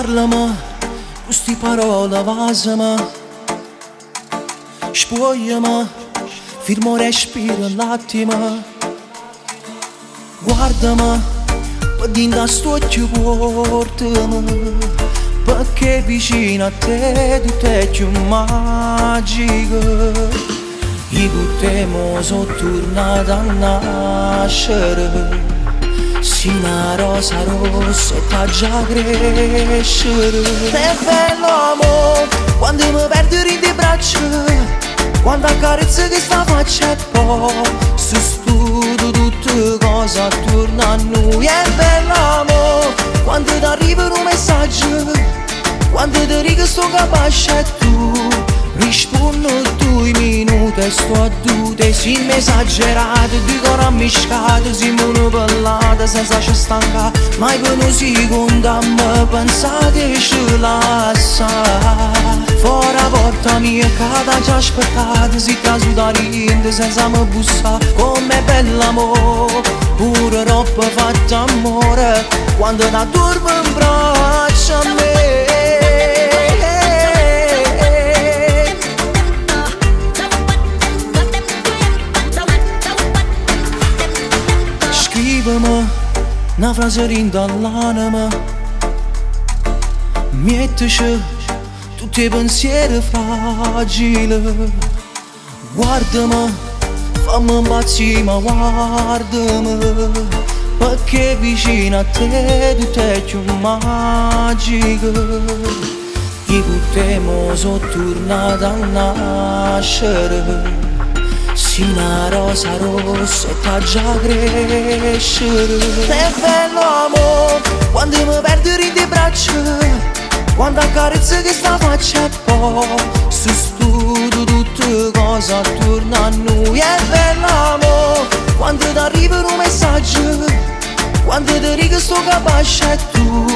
Parlami con sti parole, vasami, spogliami, fermo respiro un attimo. Guardami, per dinda sto occhio portami, perché vicino a te tutto è più magico. Io con te mo sono tornato a nascere, si una rosa rossa e t'ha già crescere. È bello amore, quando mi perdo in te braccia, quando accarezzo che sta faccia e poi su studio tutte cose attorno a noi. È bello amore, quando ti arriva un messaggio, quando ti dico sto capace e tu rispondi 2 minuti e sto a dute. Sin esagerato, di cuore ammiscato, siamo una ballata senza ci stanca mai per un secondo a me pensate ci lascia. Fuori la porta mia che già aspettata, si caso da rinde senza me bussa. Com'è bella amore, pure roba fatta amore, quando ti dormo in braccio a me. Scrivimi una frase rinda all'anima, mettici tutti i pensieri fragili. Guardami, fammi impazzire, ma guardami, perché vicino a te tutto è più magico. Io con te mo sono tornato a nascere, si una rosa rossa e t'ha già crescere. È bello amore, quando mi perdo in te braccia, quando accarezzo che sta faccia e poi su studio tutte cose attorno a noi. È bello amore, quando ti arriva un messaggio, quando ti dico sto capace e tu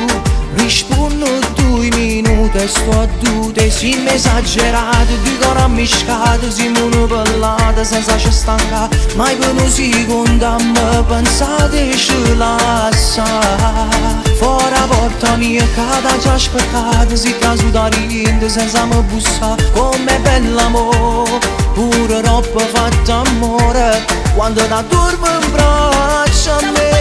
rispondi 2 minuti e sto a dute. Sin esagerato, di cuore ammiscato, siamo una ballata senza ci stanca mai per un secondo a me pensate ci lascia. Fuori la porta mia che già aspettata, si caso da rinde senza me bussa. Com'è bella amore, pure roba fatta amore, quando ti dormo in braccio a me.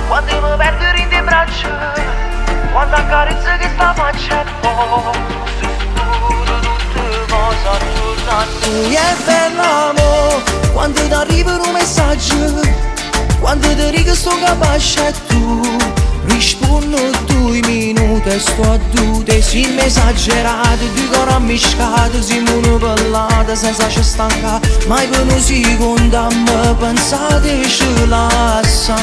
Quando mi perdo in te braccia, quando accarezzo che sta faccia e poi su studio tutte cose attorno a noi. È bello amore, quando ti arriva un messaggio, quando ti dico sto capace e tu rispondi 2 minuti e sto a dute. Sin esagerato, di cuore ammiscato, siamo una ballata senza ci stanca mai per un secondo a me pensate ci lascia.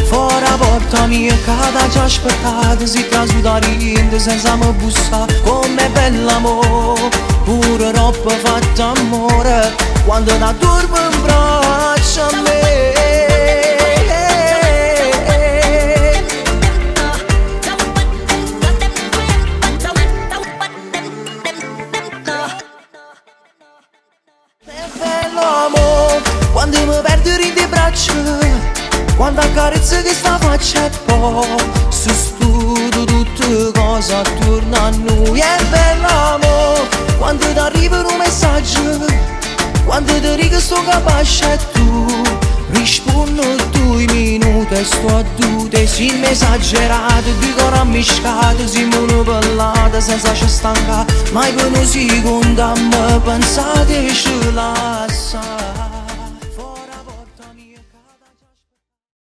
Fuori la porta mia che già aspettata, si caso da rinde senza me bussa. Com'è bella amore, pure roba fatta amore, quando ti dormo in braccio a me. È bello amore, quando mi perdo in te braccia, quando accarezzo che sta faccia e poi su studio tutte cose attorno a noi. È bello amore, quando ti arriva un messaggio, quando ti dico sto capace e tu rispondi 2 minuti e sto a dute. Sin esagerato, di cuore ammiscato, siamo una ballata senza ci stanca mai per un secondo a me pensate ci lascia.